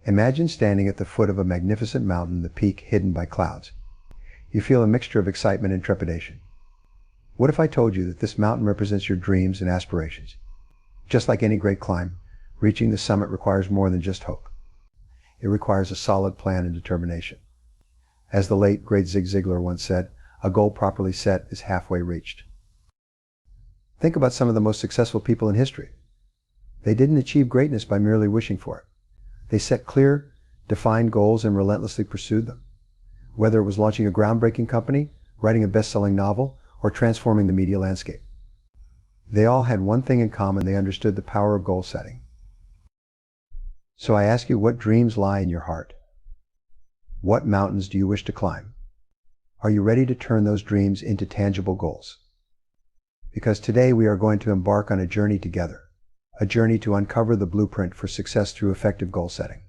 Imagine standing at the foot of a magnificent mountain, the peak hidden by clouds. You feel a mixture of excitement and trepidation. What if I told you that this mountain represents your dreams and aspirations? Just like any great climb, reaching the summit requires more than just hope. It requires a solid plan and determination. As the late, great Zig Ziglar once said, a goal properly set is halfway reached. Think about some of the most successful people in history. They didn't achieve greatness by merely wishing for it. They set clear, defined goals and relentlessly pursued them. Whether it was launching a groundbreaking company, writing a best-selling novel, or transforming the media landscape. They all had one thing in common: they understood the power of goal setting. So I ask you, what dreams lie in your heart? What mountains do you wish to climb? Are you ready to turn those dreams into tangible goals? Because today we are going to embark on a journey together, a journey to uncover the blueprint for success through effective goal setting.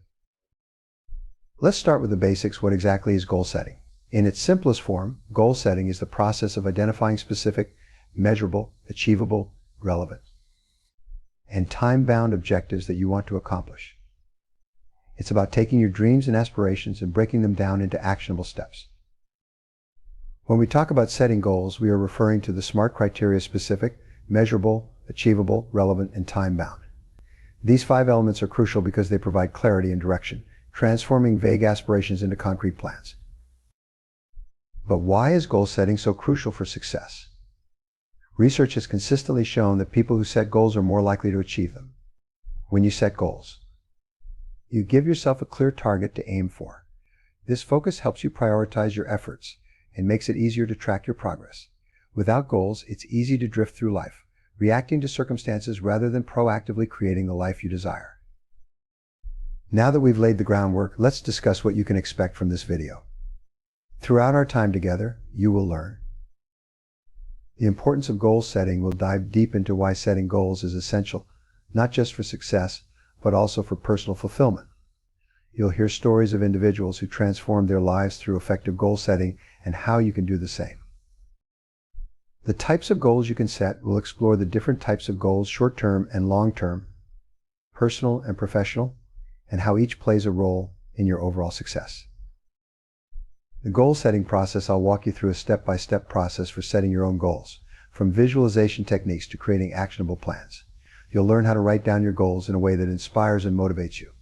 Let's start with the basics. What exactly is goal setting? In its simplest form, goal setting is the process of identifying specific, measurable, achievable, relevant, and time-bound objectives that you want to accomplish. It's about taking your dreams and aspirations and breaking them down into actionable steps. When we talk about setting goals, we are referring to the SMART criteria: specific, measurable, achievable, relevant, and time-bound. These 5 elements are crucial because they provide clarity and direction, transforming vague aspirations into concrete plans. But why is goal setting so crucial for success? Research has consistently shown that people who set goals are more likely to achieve them. When you set goals, you give yourself a clear target to aim for. This focus helps you prioritize your efforts and makes it easier to track your progress. Without goals, it's easy to drift through life, reacting to circumstances rather than proactively creating the life you desire. Now that we've laid the groundwork, let's discuss what you can expect from this video. Throughout our time together, you will learn the importance of goal setting. We'll dive deep into why setting goals is essential, not just for success, but also for personal fulfillment. You'll hear stories of individuals who transformed their lives through effective goal setting and how you can do the same. The types of goals you can set. Will explore the different types of goals, short-term and long-term, personal and professional, and how each plays a role in your overall success. The goal setting process. I'll walk you through a step-by-step process for setting your own goals, from visualization techniques to creating actionable plans. You'll learn how to write down your goals in a way that inspires and motivates you.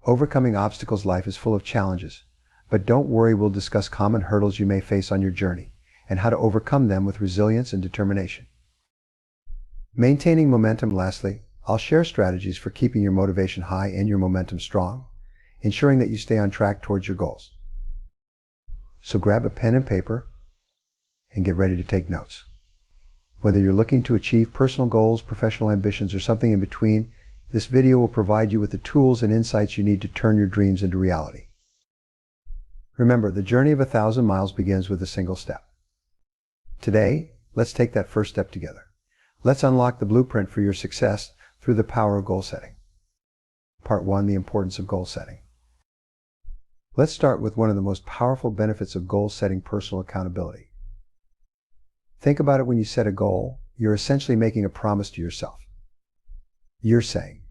Overcoming obstacles. Life is full of challenges, but don't worry, we'll discuss common hurdles you may face on your journey and how to overcome them with resilience and determination. Maintaining momentum. Lastly, I'll share strategies for keeping your motivation high and your momentum strong, ensuring that you stay on track towards your goals. So grab a pen and paper and get ready to take notes. Whether you're looking to achieve personal goals, professional ambitions, or something in between, this video will provide you with the tools and insights you need to turn your dreams into reality. Remember, the journey of 1,000 miles begins with a single step. Today, let's take that first step together. Let's unlock the blueprint for your success through the power of goal setting. Part 1: The importance of goal setting. Let's start with one of the most powerful benefits of goal setting: personal accountability. Think about it. When you set a goal, you're essentially making a promise to yourself. You're saying,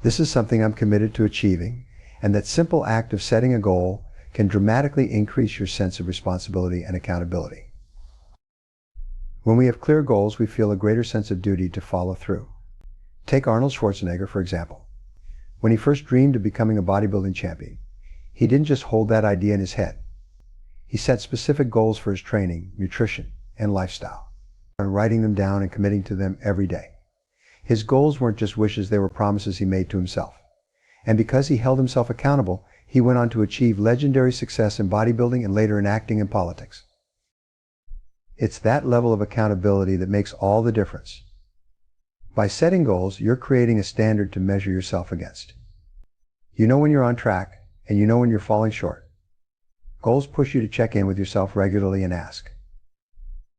this is something I'm committed to achieving, and that simple act of setting a goal can dramatically increase your sense of responsibility and accountability. When we have clear goals, we feel a greater sense of duty to follow through. Take Arnold Schwarzenegger, for example. When he first dreamed of becoming a bodybuilding champion, he didn't just hold that idea in his head. He set specific goals for his training, nutrition, and lifestyle, and writing them down and committing to them every day. His goals weren't just wishes, they were promises he made to himself. And because he held himself accountable, he went on to achieve legendary success in bodybuilding and later in acting and politics. It's that level of accountability that makes all the difference. By setting goals, you're creating a standard to measure yourself against. You know when you're on track, and you know when you're falling short. Goals push you to check in with yourself regularly and ask,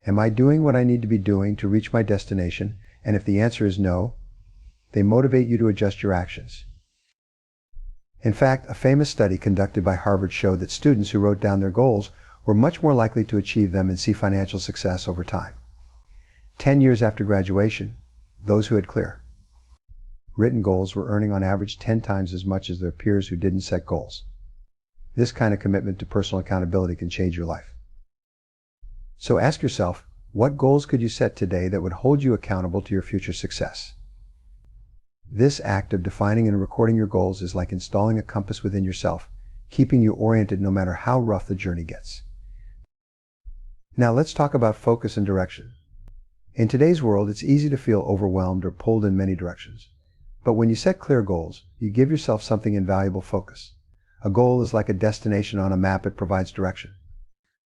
am I doing what I need to be doing to reach my destination? And if the answer is no, they motivate you to adjust your actions. In fact, a famous study conducted by Harvard showed that students who wrote down their goals were much more likely to achieve them and see financial success over time. 10 years after graduation, those who had clear, written goals were earning on average 10 times as much as their peers who didn't set goals. This kind of commitment to personal accountability can change your life. So ask yourself, what goals could you set today that would hold you accountable to your future success? This act of defining and recording your goals is like installing a compass within yourself, keeping you oriented no matter how rough the journey gets. Now let's talk about focus and direction. In today's world, it's easy to feel overwhelmed or pulled in many directions. But when you set clear goals, you give yourself something invaluable: focus. A goal is like a destination on a map. It provides direction,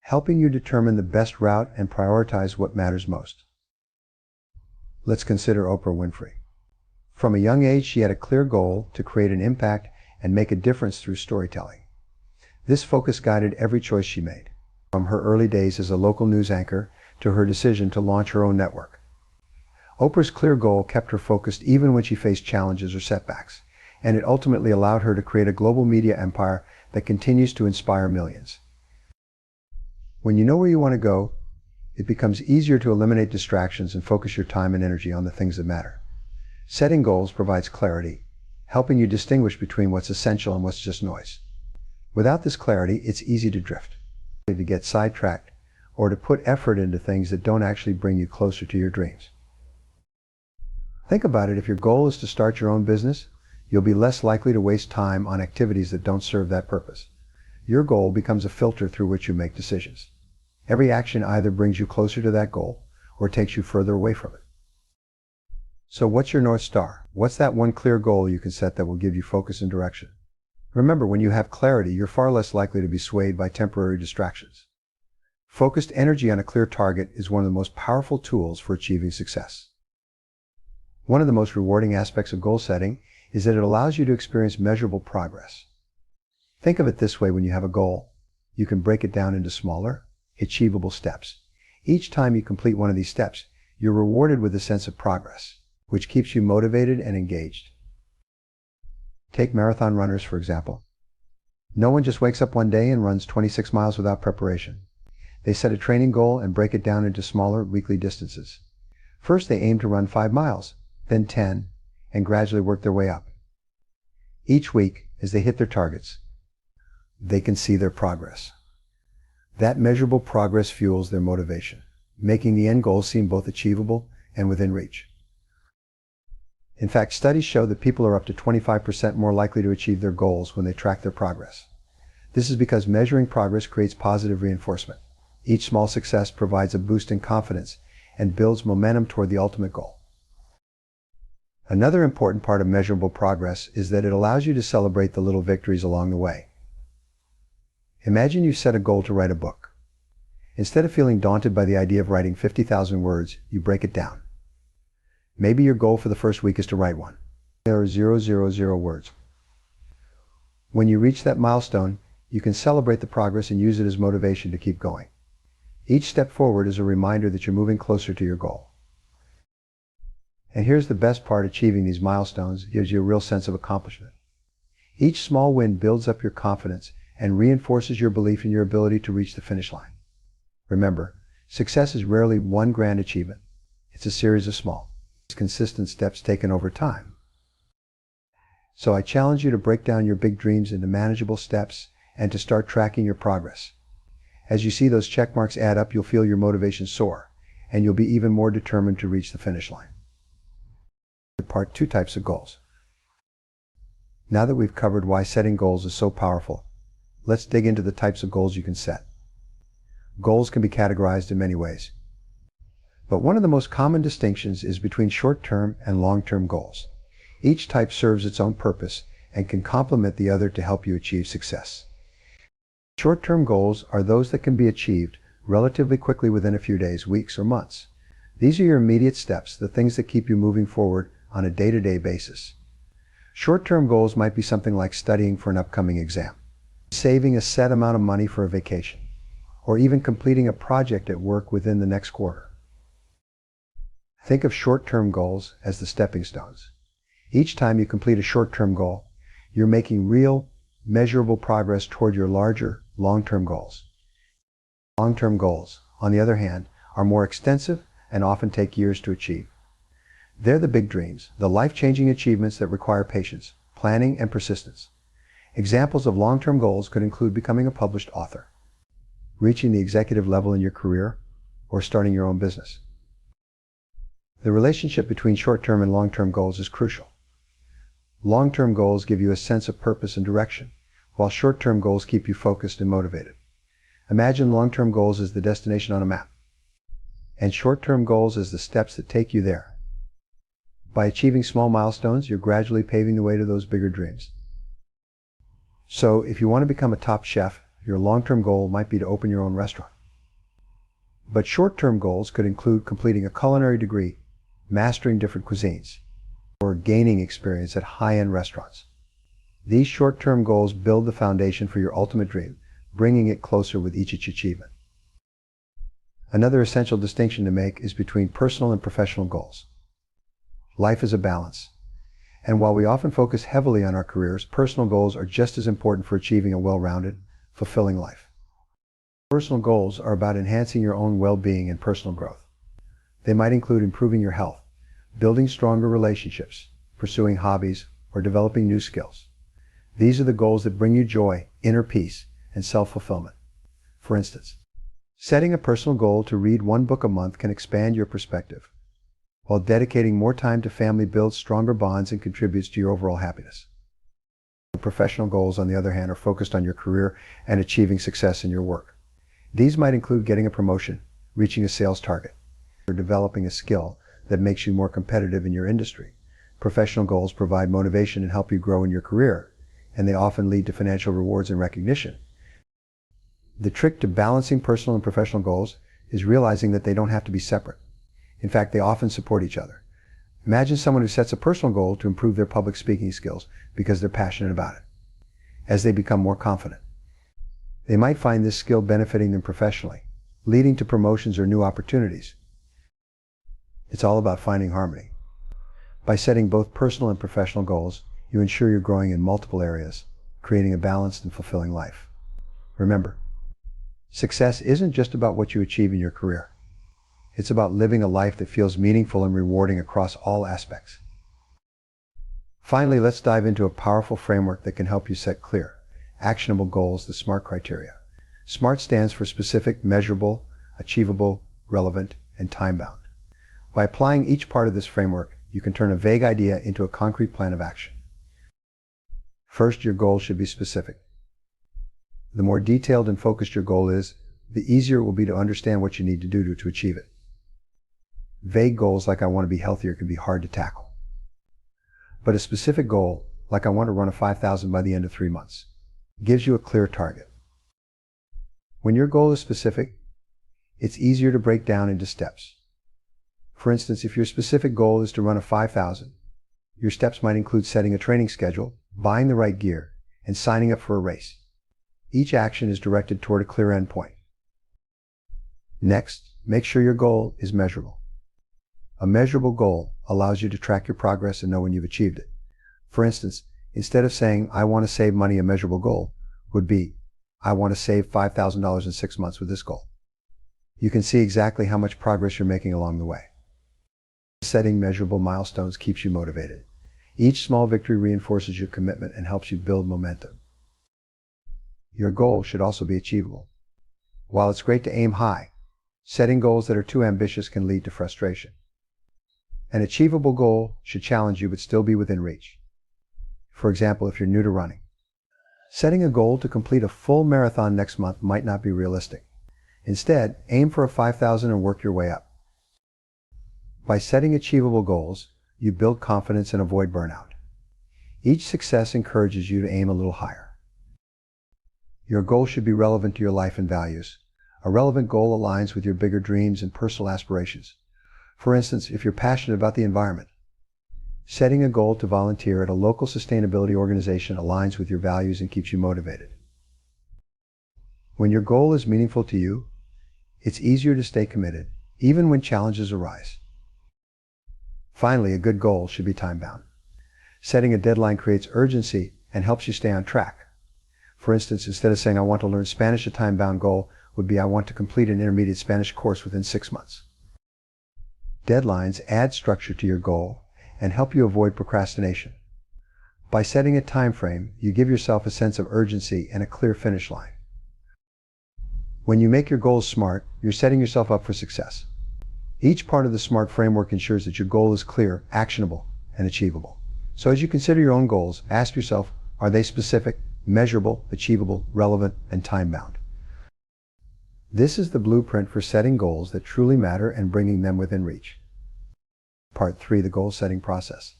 helping you determine the best route and prioritize what matters most. Let's consider Oprah Winfrey. From a young age, she had a clear goal to create an impact and make a difference through storytelling. This focus guided every choice she made, from her early days as a local news anchor to her decision to launch her own network. Oprah's clear goal kept her focused even when she faced challenges or setbacks, and it ultimately allowed her to create a global media empire that continues to inspire millions. When you know where you want to go, it becomes easier to eliminate distractions and focus your time and energy on the things that matter. Setting goals provides clarity, helping you distinguish between what's essential and what's just noise. Without this clarity, it's easy to drift, to get sidetracked, or to put effort into things that don't actually bring you closer to your dreams. Think about it. If your goal is to start your own business, you'll be less likely to waste time on activities that don't serve that purpose. Your goal becomes a filter through which you make decisions. Every action either brings you closer to that goal or takes you further away from it. So what's your North Star? What's that one clear goal you can set that will give you focus and direction? Remember, when you have clarity, you're far less likely to be swayed by temporary distractions. Focused energy on a clear target is one of the most powerful tools for achieving success. One of the most rewarding aspects of goal setting is that it allows you to experience measurable progress. Think of it this way: when you have a goal, you can break it down into smaller, achievable steps. Each time you complete one of these steps, you're rewarded with a sense of progress, which keeps you motivated and engaged. Take marathon runners, for example. No one just wakes up one day and runs 26 miles without preparation. They set a training goal and break it down into smaller, weekly distances. First, they aim to run 5 miles, then 10, and gradually work their way up. Each week, as they hit their targets, they can see their progress. That measurable progress fuels their motivation, making the end goal seem both achievable and within reach. In fact, studies show that people are up to 25% more likely to achieve their goals when they track their progress. This is because measuring progress creates positive reinforcement. Each small success provides a boost in confidence and builds momentum toward the ultimate goal. Another important part of measurable progress is that it allows you to celebrate the little victories along the way. Imagine you set a goal to write a book. Instead of feeling daunted by the idea of writing 50,000 words, you break it down. Maybe your goal for the first week is to write one. There are 000 words. When you reach that milestone, you can celebrate the progress and use it as motivation to keep going. Each step forward is a reminder that you're moving closer to your goal. And here's the best part: achieving these milestones gives you a real sense of accomplishment. Each small win builds up your confidence and reinforces your belief in your ability to reach the finish line. Remember, success is rarely one grand achievement. It's a series of small, consistent steps taken over time. So I challenge you to break down your big dreams into manageable steps and to start tracking your progress. As you see those check marks add up, you'll feel your motivation soar, and you'll be even more determined to reach the finish line. Part 2: Types of goals. Now that we've covered why setting goals is so powerful, let's dig into the types of goals you can set. Goals can be categorized in many ways, but one of the most common distinctions is between short-term and long-term goals. Each type serves its own purpose and can complement the other to help you achieve success. Short-term goals are those that can be achieved relatively quickly within a few days, weeks, or months. These are your immediate steps, the things that keep you moving forward on a day-to-day basis. Short-term goals might be something like studying for an upcoming exam, saving a set amount of money for a vacation, or even completing a project at work within the next quarter. Think of short-term goals as the stepping stones. Each time you complete a short-term goal, you're making real, measurable progress toward your larger, long-term goals. Long-term goals, on the other hand, are more extensive and often take years to achieve. They're the big dreams, the life-changing achievements that require patience, planning, and persistence. Examples of long-term goals could include becoming a published author, reaching the executive level in your career, or starting your own business. The relationship between short-term and long-term goals is crucial. Long-term goals give you a sense of purpose and direction, while short-term goals keep you focused and motivated. Imagine long-term goals as the destination on a map, and short-term goals as the steps that take you there. By achieving small milestones, you're gradually paving the way to those bigger dreams. So, if you want to become a top chef, your long-term goal might be to open your own restaurant. But short-term goals could include completing a culinary degree, mastering different cuisines, or gaining experience at high-end restaurants. These short-term goals build the foundation for your ultimate dream, bringing it closer with each achievement. Another essential distinction to make is between personal and professional goals. Life is a balance, and while we often focus heavily on our careers, personal goals are just as important for achieving a well-rounded, fulfilling life. Personal goals are about enhancing your own well-being and personal growth. They might include improving your health, building stronger relationships, pursuing hobbies, or developing new skills. These are the goals that bring you joy, inner peace, and self-fulfillment. For instance, setting a personal goal to read one book a month can expand your perspective, while dedicating more time to family builds stronger bonds and contributes to your overall happiness. Professional goals, on the other hand, are focused on your career and achieving success in your work. These might include getting a promotion, reaching a sales target, or developing a skill that makes you more competitive in your industry. Professional goals provide motivation and help you grow in your career, and they often lead to financial rewards and recognition. The trick to balancing personal and professional goals is realizing that they don't have to be separate. In fact, they often support each other. Imagine someone who sets a personal goal to improve their public speaking skills because they're passionate about it. As they become more confident, they might find this skill benefiting them professionally, leading to promotions or new opportunities. It's all about finding harmony. By setting both personal and professional goals, you ensure you're growing in multiple areas, creating a balanced and fulfilling life. Remember, success isn't just about what you achieve in your career. It's about living a life that feels meaningful and rewarding across all aspects. Finally, let's dive into a powerful framework that can help you set clear, actionable goals, the SMART criteria. SMART stands for specific, measurable, achievable, relevant, and time-bound. By applying each part of this framework, you can turn a vague idea into a concrete plan of action. First, your goal should be specific. The more detailed and focused your goal is, the easier it will be to understand what you need to do to achieve it. Vague goals like I want to be healthier can be hard to tackle. But a specific goal, like I want to run a 5,000 by the end of 3 months, gives you a clear target. When your goal is specific, it's easier to break down into steps. For instance, if your specific goal is to run a 5,000, your steps might include setting a training schedule, buying the right gear, and signing up for a race. Each action is directed toward a clear endpoint. Next, make sure your goal is measurable. A measurable goal allows you to track your progress and know when you've achieved it. For instance, instead of saying, I want to save money, a measurable goal would be, I want to save $5,000 in 6 months with this goal. You can see exactly how much progress you're making along the way. Setting measurable milestones keeps you motivated. Each small victory reinforces your commitment and helps you build momentum. Your goal should also be achievable. While it's great to aim high, setting goals that are too ambitious can lead to frustration. An achievable goal should challenge you but still be within reach. For example, if you're new to running, setting a goal to complete a full marathon next month might not be realistic. Instead, aim for a 5,000 and work your way up. By setting achievable goals, you build confidence and avoid burnout. Each success encourages you to aim a little higher. Your goal should be relevant to your life and values. A relevant goal aligns with your bigger dreams and personal aspirations. For instance, if you're passionate about the environment, setting a goal to volunteer at a local sustainability organization aligns with your values and keeps you motivated. When your goal is meaningful to you, it's easier to stay committed, even when challenges arise. Finally, a good goal should be time-bound. Setting a deadline creates urgency and helps you stay on track. For instance, instead of saying I want to learn Spanish, a time-bound goal would be I want to complete an intermediate Spanish course within 6 months. Deadlines add structure to your goal and help you avoid procrastination. By setting a time frame, you give yourself a sense of urgency and a clear finish line. When you make your goals SMART, you're setting yourself up for success. Each part of the SMART framework ensures that your goal is clear, actionable, and achievable. So as you consider your own goals, ask yourself, are they specific, measurable, achievable, relevant, and time-bound? This is the blueprint for setting goals that truly matter and bringing them within reach. Part 3, the goal setting process.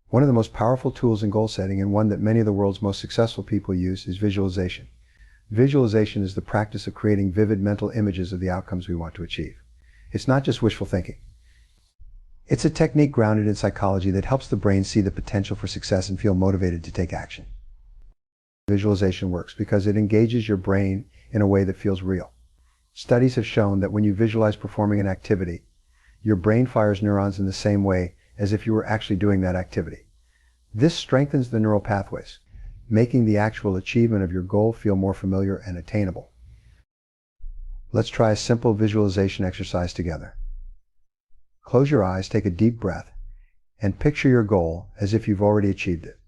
One of the most powerful tools in goal setting, and one that many of the world's most successful people use, is visualization. Visualization is the practice of creating vivid mental images of the outcomes we want to achieve. It's not just wishful thinking. It's a technique grounded in psychology that helps the brain see the potential for success and feel motivated to take action. Visualization works because it engages your brain in a way that feels real. Studies have shown that when you visualize performing an activity, your brain fires neurons in the same way as if you were actually doing that activity. This strengthens the neural pathways, making the actual achievement of your goal feel more familiar and attainable. Let's try a simple visualization exercise together. Close your eyes, take a deep breath, and picture your goal as if you've already achieved it.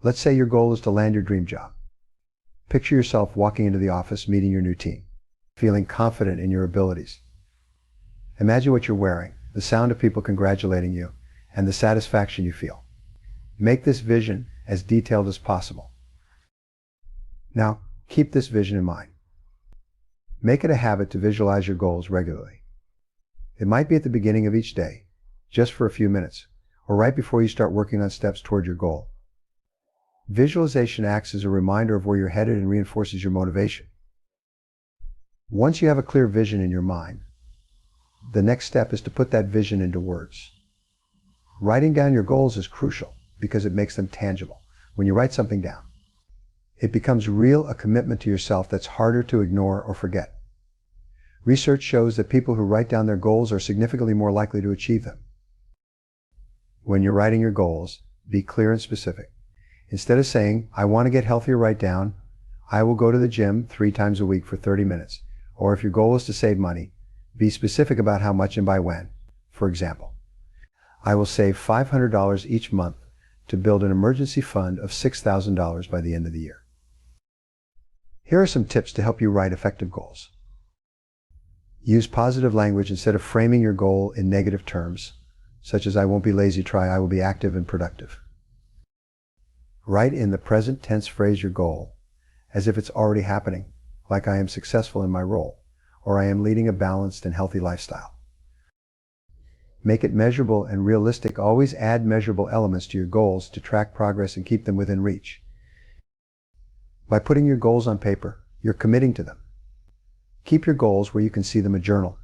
Let's say your goal is to land your dream job. Picture yourself walking into the office, meeting your new team, feeling confident in your abilities. Imagine what you're wearing, the sound of people congratulating you, and the satisfaction you feel. Make this vision as detailed as possible. Now, keep this vision in mind. Make it a habit to visualize your goals regularly. It might be at the beginning of each day, just for a few minutes, or right before you start working on steps toward your goal. Visualization acts as a reminder of where you're headed and reinforces your motivation. Once you have a clear vision in your mind, the next step is to put that vision into words. Writing down your goals is crucial because it makes them tangible. When you write something down, it becomes real, a commitment to yourself that's harder to ignore or forget. Research shows that people who write down their goals are significantly more likely to achieve them. When you're writing your goals, be clear and specific. Instead of saying, I want to get healthier, write down, I will go to the gym 3 times a week for 30 minutes. Or if your goal is to save money, be specific about how much and by when. For example, I will save $500 each month to build an emergency fund of $6,000 by the end of the year. Here are some tips to help you write effective goals. Use positive language instead of framing your goal in negative terms, such as I won't be lazy, try I will be active and productive. Write in the present tense phrase your goal as if it's already happening, like I am successful in my role, or I am leading a balanced and healthy lifestyle. Make it measurable and realistic. Always add measurable elements to your goals to track progress and keep them within reach. By putting your goals on paper, you're committing to them. Keep your goals where you can see them: a journal,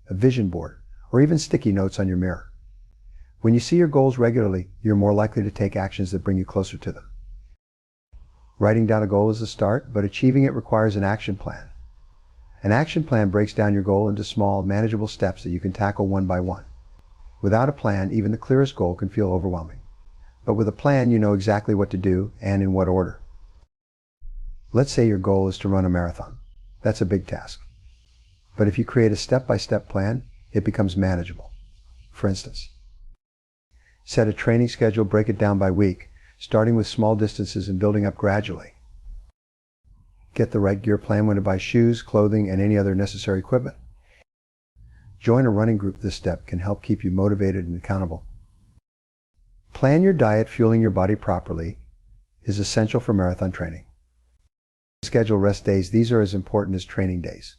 a vision board, or even sticky notes on your mirror. When you see your goals regularly, you're more likely to take actions that bring you closer to them. Writing down a goal is a start, but achieving it requires an action plan. An action plan breaks down your goal into small, manageable steps that you can tackle one by one. Without a plan, even the clearest goal can feel overwhelming. But with a plan, you know exactly what to do and in what order. Let's say your goal is to run a marathon. That's a big task. But if you create a step-by-step plan, it becomes manageable. For instance, set a training schedule, break it down by week, starting with small distances and building up gradually. Get the right gear plan, when to buy shoes, clothing, and any other necessary equipment. Join a running group. This step can help keep you motivated and accountable. Plan your diet. Fueling your body properly is essential for marathon training. Schedule rest days. These are as important as training days.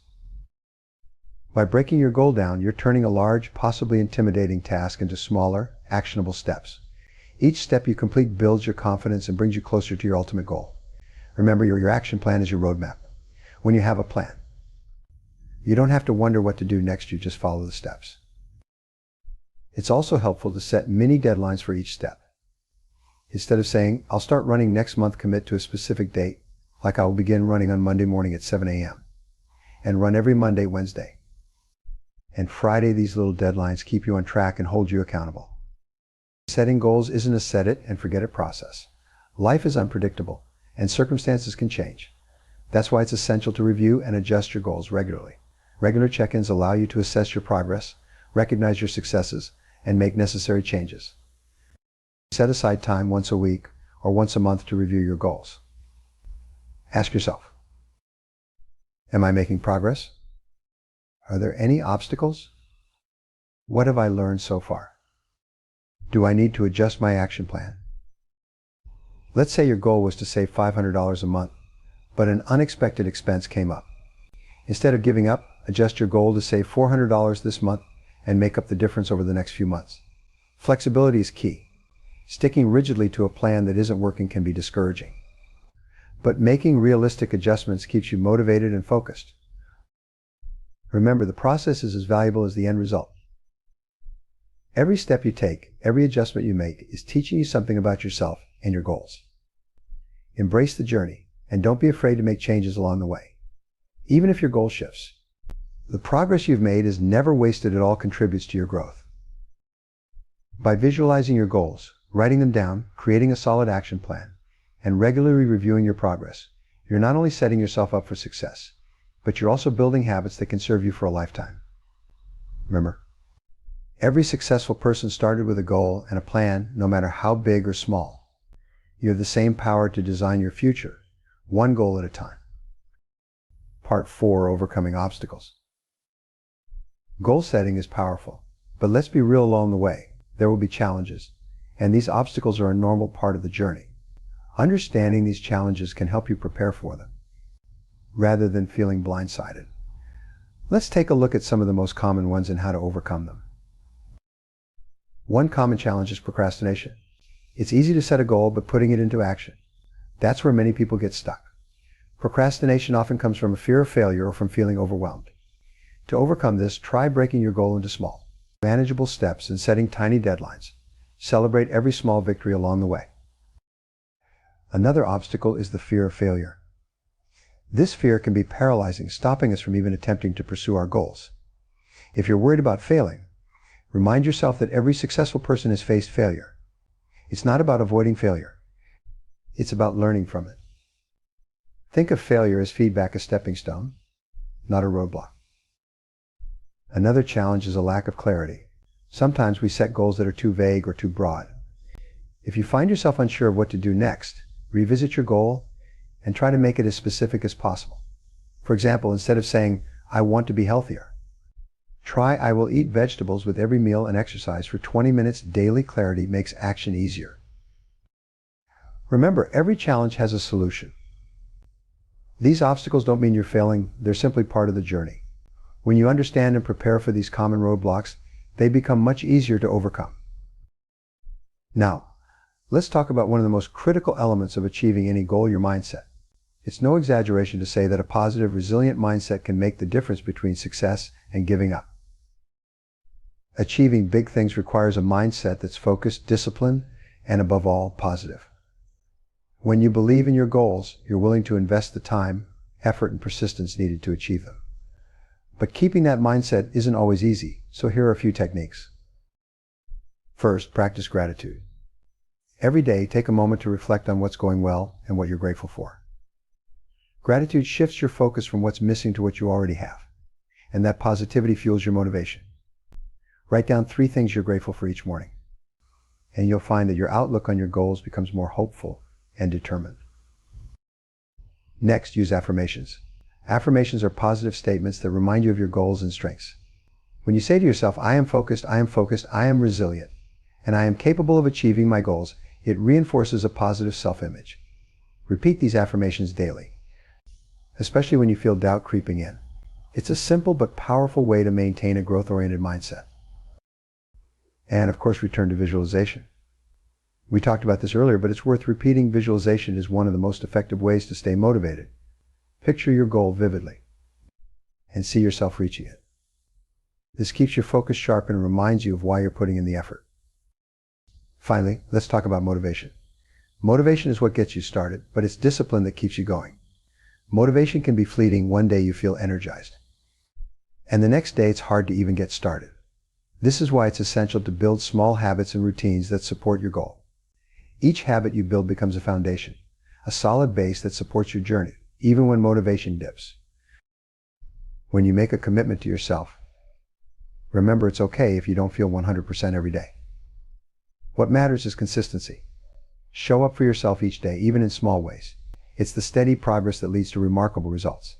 By breaking your goal down, you're turning a large, possibly intimidating task into smaller, actionable steps. Each step you complete builds your confidence and brings you closer to your ultimate goal. Remember, your action plan is your roadmap. When you have a plan, you don't have to wonder what to do next, you just follow the steps. It's also helpful to set mini deadlines for each step. Instead of saying, I'll start running next month, commit to a specific date, like I will begin running on Monday morning at 7 a.m. and run every Monday, Wednesday, and Friday. These little deadlines keep you on track and hold you accountable. Setting goals isn't a set it and forget it process. Life is unpredictable, and circumstances can change. That's why it's essential to review and adjust your goals regularly. Regular check-ins allow you to assess your progress, recognize your successes, and make necessary changes. Set aside time once a week or once a month to review your goals. Ask yourself, am I making progress? Are there any obstacles? What have I learned so far? Do I need to adjust my action plan? Let's say your goal was to save $500 a month, but an unexpected expense came up. Instead of giving up, adjust your goal to save $400 this month and make up the difference over the next few months. Flexibility is key. Sticking rigidly to a plan that isn't working can be discouraging. But making realistic adjustments keeps you motivated and focused. Remember, the process is as valuable as the end result. Every step you take, every adjustment you make is teaching you something about yourself and your goals. Embrace the journey and don't be afraid to make changes along the way. Even if your goal shifts, the progress you've made is never wasted. It all contributes to your growth. By visualizing your goals, writing them down, creating a solid action plan, and regularly reviewing your progress, you're not only setting yourself up for success, but you're also building habits that can serve you for a lifetime. Remember, every successful person started with a goal and a plan, no matter how big or small. You have the same power to design your future, one goal at a time. Part 4, Overcoming Obstacles. Goal setting is powerful, but let's be real along the way. There will be challenges, and these obstacles are a normal part of the journey. Understanding these challenges can help you prepare for them, rather than feeling blindsided. Let's take a look at some of the most common ones and how to overcome them. One common challenge is procrastination. It's easy to set a goal, but putting it into action, that's where many people get stuck. Procrastination often comes from a fear of failure or from feeling overwhelmed. To overcome this, try breaking your goal into small, manageable steps and setting tiny deadlines. Celebrate every small victory along the way. Another obstacle is the fear of failure. This fear can be paralyzing, stopping us from even attempting to pursue our goals. If you're worried about failing, remind yourself that every successful person has faced failure. It's not about avoiding failure. It's about learning from it. Think of failure as feedback, a stepping stone, not a roadblock. Another challenge is a lack of clarity. Sometimes we set goals that are too vague or too broad. If you find yourself unsure of what to do next, revisit your goal and try to make it as specific as possible. For example, instead of saying, "I want to be healthier," try, "I will eat vegetables with every meal and exercise for 20 minutes daily." Clarity makes action easier. Remember, every challenge has a solution. These obstacles don't mean you're failing, they're simply part of the journey. When you understand and prepare for these common roadblocks, they become much easier to overcome. Now, let's talk about one of the most critical elements of achieving any goal, your mindset. It's no exaggeration to say that a positive, resilient mindset can make the difference between success and giving up. Achieving big things requires a mindset that's focused, disciplined, and above all, positive. When you believe in your goals, you're willing to invest the time, effort, and persistence needed to achieve them. But keeping that mindset isn't always easy, so here are a few techniques. First, practice gratitude. Every day, take a moment to reflect on what's going well and what you're grateful for. Gratitude shifts your focus from what's missing to what you already have, and that positivity fuels your motivation. Write down 3 things you're grateful for each morning, and you'll find that your outlook on your goals becomes more hopeful and determined. Next, use affirmations. Affirmations are positive statements that remind you of your goals and strengths. When you say to yourself, "I am focused, I am focused, I am resilient, and I am capable of achieving my goals," it reinforces a positive self-image. Repeat these affirmations daily, especially when you feel doubt creeping in. It's a simple but powerful way to maintain a growth-oriented mindset. And of course, return to visualization. We talked about this earlier, but it's worth repeating. Visualization is one of the most effective ways to stay motivated. Picture your goal vividly and see yourself reaching it. This keeps your focus sharp and reminds you of why you're putting in the effort. Finally, let's talk about motivation. Motivation is what gets you started, but it's discipline that keeps you going. Motivation can be fleeting. One day you feel energized, and the next day it's hard to even get started. This is why it's essential to build small habits and routines that support your goal. Each habit you build becomes a foundation, a solid base that supports your journey, even when motivation dips. When you make a commitment to yourself, Remember, it's okay if you don't feel 100% every day. What matters is consistency. Show up for yourself each day, even in small ways. It's the steady progress that leads to remarkable results.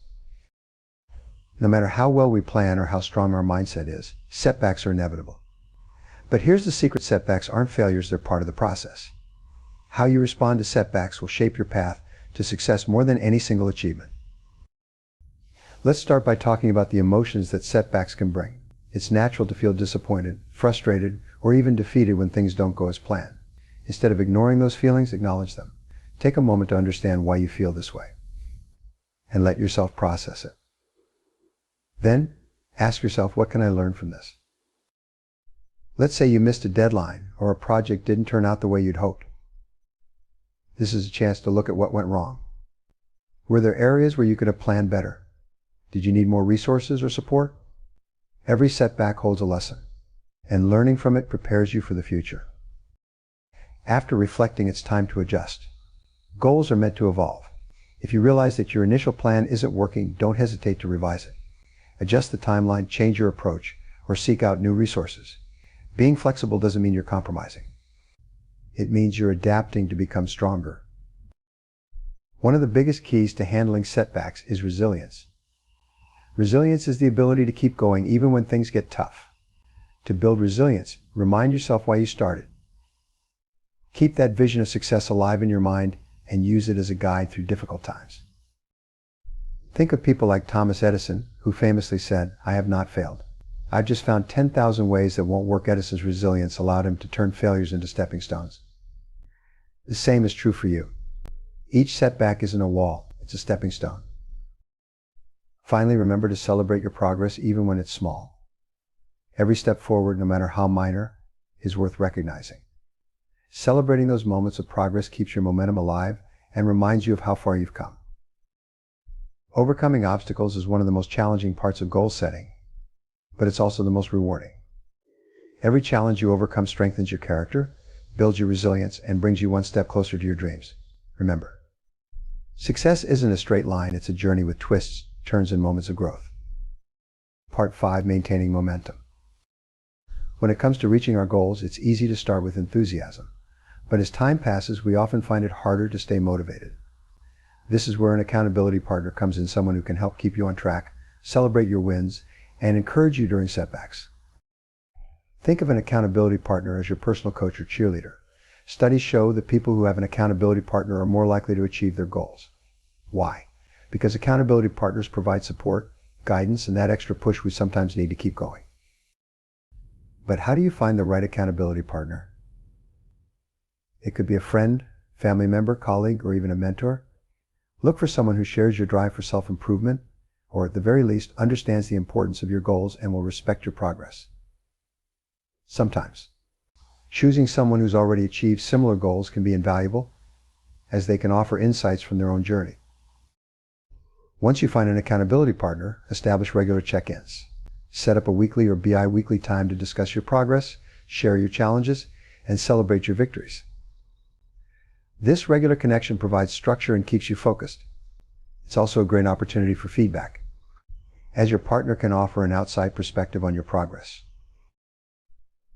No matter how well we plan or how strong our mindset is, setbacks are inevitable. But here's the secret: setbacks aren't failures, they're part of the process. How you respond to setbacks will shape your path to success more than any single achievement. Let's start by talking about the emotions that setbacks can bring. It's natural to feel disappointed, frustrated, or even defeated when things don't go as planned. Instead of ignoring those feelings, acknowledge them. Take a moment to understand why you feel this way, and let yourself process it. Then, ask yourself, what can I learn from this? Let's say you missed a deadline or a project didn't turn out the way you'd hoped. This is a chance to look at what went wrong. Were there areas where you could have planned better? Did you need more resources or support? Every setback holds a lesson, and learning from it prepares you for the future. After reflecting, it's time to adjust. Goals are meant to evolve. If you realize that your initial plan isn't working, don't hesitate to revise it. Adjust the timeline, change your approach, or seek out new resources. Being flexible doesn't mean you're compromising. It means you're adapting to become stronger. One of the biggest keys to handling setbacks is resilience. Resilience is the ability to keep going even when things get tough. To build resilience, remind yourself why you started. Keep that vision of success alive in your mind and use it as a guide through difficult times. Think of people like Thomas Edison, who famously said, "I have not failed. I've just found 10,000 ways that won't work." Edison's resilience allowed him to turn failures into stepping stones. The same is true for you. Each setback isn't a wall, it's a stepping stone. Finally, remember to celebrate your progress even when it's small. Every step forward, no matter how minor, is worth recognizing. Celebrating those moments of progress keeps your momentum alive and reminds you of how far you've come. Overcoming obstacles is one of the most challenging parts of goal setting, but it's also the most rewarding. Every challenge you overcome strengthens your character, builds your resilience, and brings you one step closer to your dreams. Remember, success isn't a straight line, it's a journey with twists, turns, and moments of growth. Part 5. Maintaining momentum. When it comes to reaching our goals, it's easy to start with enthusiasm, but as time passes, we often find it harder to stay motivated. This is where an accountability partner comes in, someone who can help keep you on track, celebrate your wins, and encourage you during setbacks. Think of an accountability partner as your personal coach or cheerleader. Studies show that people who have an accountability partner are more likely to achieve their goals. Why? Because accountability partners provide support, guidance, and that extra push we sometimes need to keep going. But how do you find the right accountability partner? It could be a friend, family member, colleague, or even a mentor. Look for someone who shares your drive for self-improvement, or at the very least understands the importance of your goals and will respect your progress. Sometimes, choosing someone who's already achieved similar goals can be invaluable, as they can offer insights from their own journey. Once you find an accountability partner, establish regular check-ins. Set up a weekly or bi-weekly time to discuss your progress, share your challenges, and celebrate your victories. This regular connection provides structure and keeps you focused. It's also a great opportunity for feedback, as your partner can offer an outside perspective on your progress.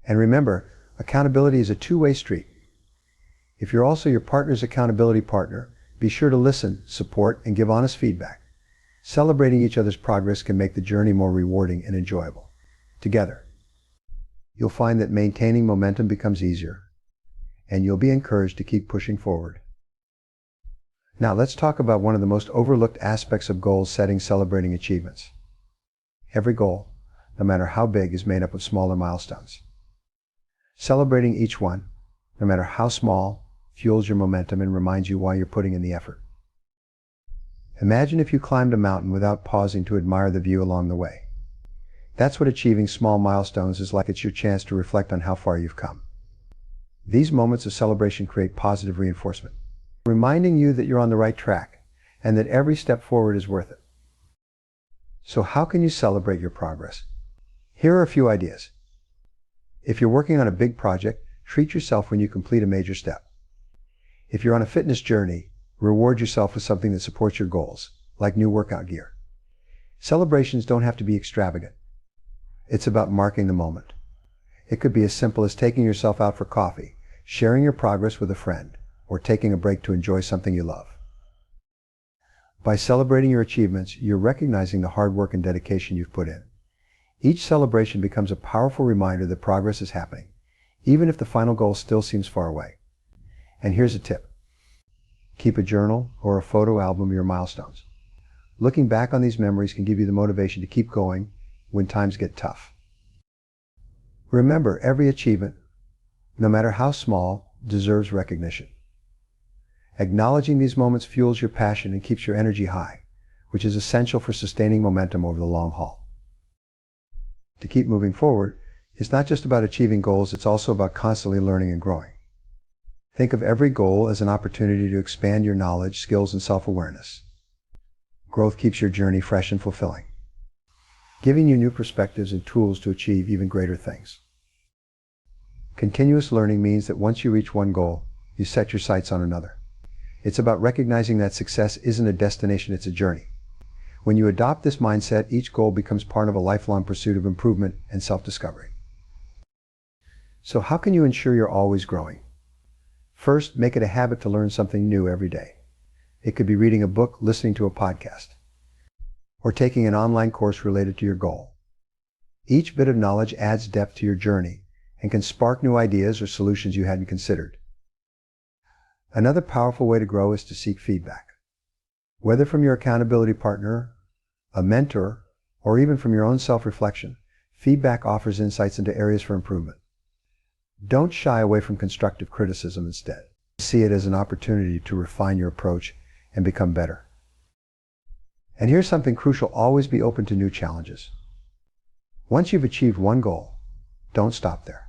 And remember, accountability is a two-way street. If you're also your partner's accountability partner, be sure to listen, support, and give honest feedback. Celebrating each other's progress can make the journey more rewarding and enjoyable. Together, you'll find that maintaining momentum becomes easier, and you'll be encouraged to keep pushing forward. Now let's talk about one of the most overlooked aspects of goal setting: celebrating achievements. Every goal, no matter how big, is made up of smaller milestones. Celebrating each one, no matter how small, fuels your momentum and reminds you why you're putting in the effort. Imagine if you climbed a mountain without pausing to admire the view along the way. That's what achieving small milestones is like. It's your chance to reflect on how far you've come. These moments of celebration create positive reinforcement, reminding you that you're on the right track and that every step forward is worth it. So how can you celebrate your progress? Here are a few ideas. If you're working on a big project, treat yourself when you complete a major step. If you're on a fitness journey, reward yourself with something that supports your goals, like new workout gear. Celebrations don't have to be extravagant. It's about marking the moment. It could be as simple as taking yourself out for coffee, sharing your progress with a friend, or taking a break to enjoy something you love. By celebrating your achievements, you're recognizing the hard work and dedication you've put in. Each celebration becomes a powerful reminder that progress is happening, even if the final goal still seems far away. And here's a tip. Keep a journal or a photo album of your milestones. Looking back on these memories can give you the motivation to keep going when times get tough. Remember, every achievement, no matter how small, deserves recognition. Acknowledging these moments fuels your passion and keeps your energy high, which is essential for sustaining momentum over the long haul. To keep moving forward, it's not just about achieving goals, it's also about constantly learning and growing. Think of every goal as an opportunity to expand your knowledge, skills, and self-awareness. Growth keeps your journey fresh and fulfilling, giving you new perspectives and tools to achieve even greater things. Continuous learning means that once you reach one goal, you set your sights on another. It's about recognizing that success isn't a destination, it's a journey. When you adopt this mindset, each goal becomes part of a lifelong pursuit of improvement and self-discovery. So how can you ensure you're always growing? First, make it a habit to learn something new every day. It could be reading a book, listening to a podcast, or taking an online course related to your goal. Each bit of knowledge adds depth to your journey and can spark new ideas or solutions you hadn't considered. Another powerful way to grow is to seek feedback. Whether from your accountability partner, a mentor, or even from your own self-reflection, feedback offers insights into areas for improvement. Don't shy away from constructive criticism instead. See it as an opportunity to refine your approach and become better. And here's something crucial: always be open to new challenges. Once you've achieved one goal, don't stop there.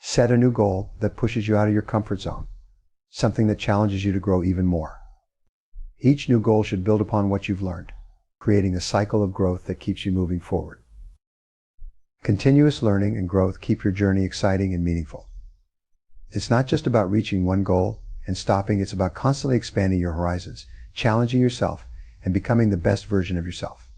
Set a new goal that pushes you out of your comfort zone, something that challenges you to grow even more. Each new goal should build upon what you've learned, creating a cycle of growth that keeps you moving forward. Continuous learning and growth keep your journey exciting and meaningful. It's not just about reaching one goal and stopping, it's about constantly expanding your horizons, challenging yourself, and becoming the best version of yourself.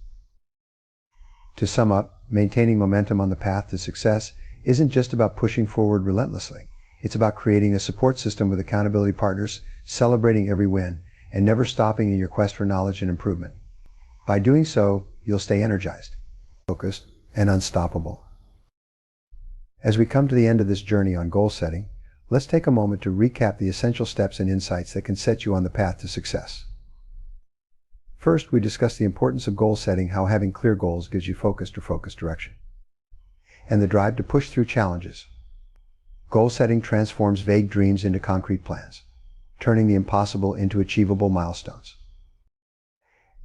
To sum up, maintaining momentum on the path to success isn't just about pushing forward relentlessly. It's about creating a support system with accountability partners, celebrating every win, and never stopping in your quest for knowledge and improvement. By doing so, you'll stay energized, focused, and unstoppable. As we come to the end of this journey on goal setting, let's take a moment to recap the essential steps and insights that can set you on the path to success. First, we discussed the importance of goal setting, how having clear goals gives you focused direction, and the drive to push through challenges. Goal setting transforms vague dreams into concrete plans, turning the impossible into achievable milestones.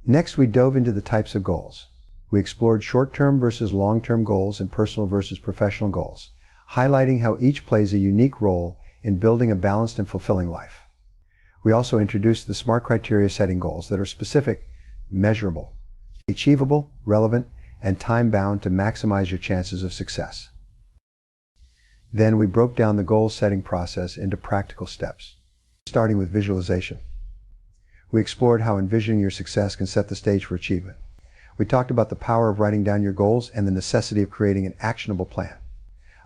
Next, we dove into the types of goals. We explored short-term versus long-term goals and personal versus professional goals, highlighting how each plays a unique role in building a balanced and fulfilling life. We also introduced the SMART criteria setting goals that are specific, measurable, achievable, relevant, and time-bound to maximize your chances of success. Then we broke down the goal setting process into practical steps, starting with visualization. We explored how envisioning your success can set the stage for achievement. We talked about the power of writing down your goals and the necessity of creating an actionable plan.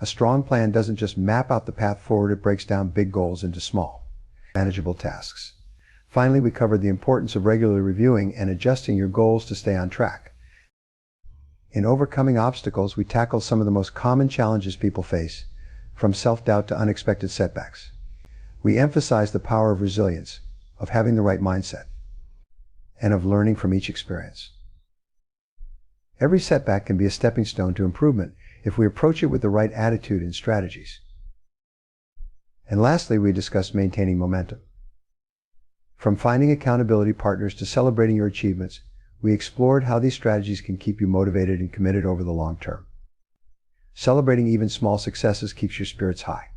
A strong plan doesn't just map out the path forward, it breaks down big goals into small, manageable tasks. Finally, we covered the importance of regularly reviewing and adjusting your goals to stay on track. In overcoming obstacles, we tackled some of the most common challenges people face, from self-doubt to unexpected setbacks. We emphasized the power of resilience, of having the right mindset, and of learning from each experience. Every setback can be a stepping stone to improvement if we approach it with the right attitude and strategies. And lastly, we discussed maintaining momentum. From finding accountability partners to celebrating your achievements, we explored how these strategies can keep you motivated and committed over the long term. Celebrating even small successes keeps your spirits high,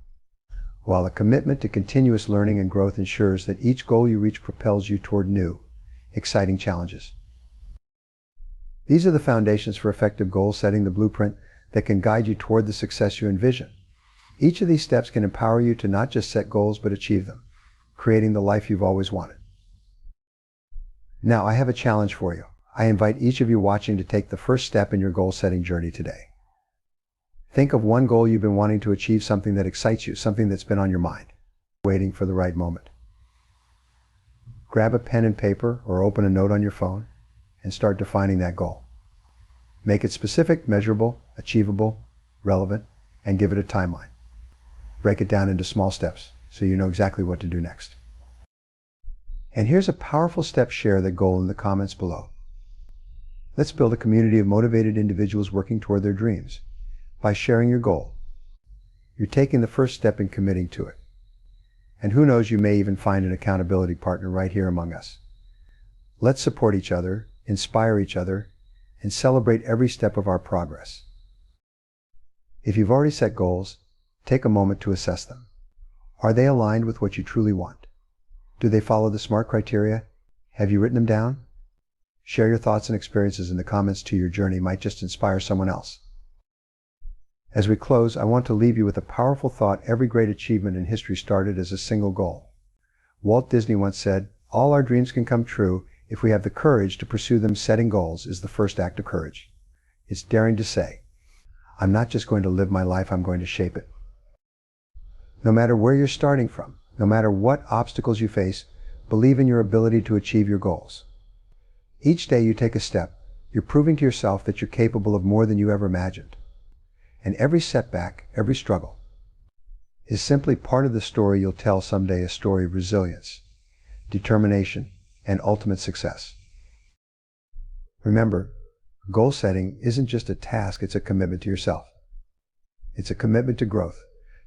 while a commitment to continuous learning and growth ensures that each goal you reach propels you toward new, exciting challenges. These are the foundations for effective goal setting, the blueprint that can guide you toward the success you envision. Each of these steps can empower you to not just set goals but achieve them, creating the life you've always wanted. Now, I have a challenge for you. I invite each of you watching to take the first step in your goal setting journey today. Think of one goal you've been wanting to achieve, something that excites you, something that's been on your mind, waiting for the right moment. Grab a pen and paper or open a note on your phone and start defining that goal. Make it specific, measurable, achievable, relevant, and give it a timeline. Break it down into small steps so you know exactly what to do next. And here's a powerful step: share the goal in the comments below. Let's build a community of motivated individuals working toward their dreams. By sharing your goal, you're taking the first step in committing to it. And who knows, you may even find an accountability partner right here among us. Let's support each other, inspire each other, and celebrate every step of our progress. If you've already set goals, take a moment to assess them. Are they aligned with what you truly want? Do they follow the SMART criteria? Have you written them down? Share your thoughts and experiences in the comments too. Your journey might just inspire someone else. As we close, I want to leave you with a powerful thought. Every great achievement in history started as a single goal. Walt Disney once said, "All our dreams can come true if we have the courage to pursue them." Setting goals is the first act of courage. It's daring to say, "I'm not just going to live my life, I'm going to shape it." No matter where you're starting from, no matter what obstacles you face, believe in your ability to achieve your goals. Each day you take a step, you're proving to yourself that you're capable of more than you ever imagined. And every setback, every struggle, is simply part of the story you'll tell someday, a story of resilience, determination, and ultimate success. Remember, goal setting isn't just a task, it's a commitment to yourself. It's a commitment to growth,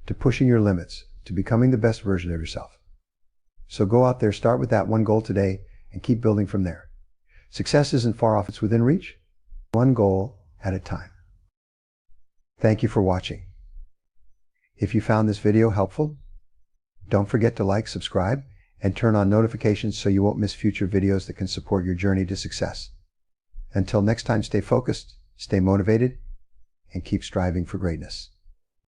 to pushing your limits, to becoming the best version of yourself. So go out there, start with that one goal today, and keep building from there. Success isn't far off, it's within reach, one goal at a time. Thank you for watching. If you found this video helpful, don't forget to like, subscribe, and turn on notifications so you won't miss future videos that can support your journey to success. Until next time, stay focused, stay motivated, and keep striving for greatness.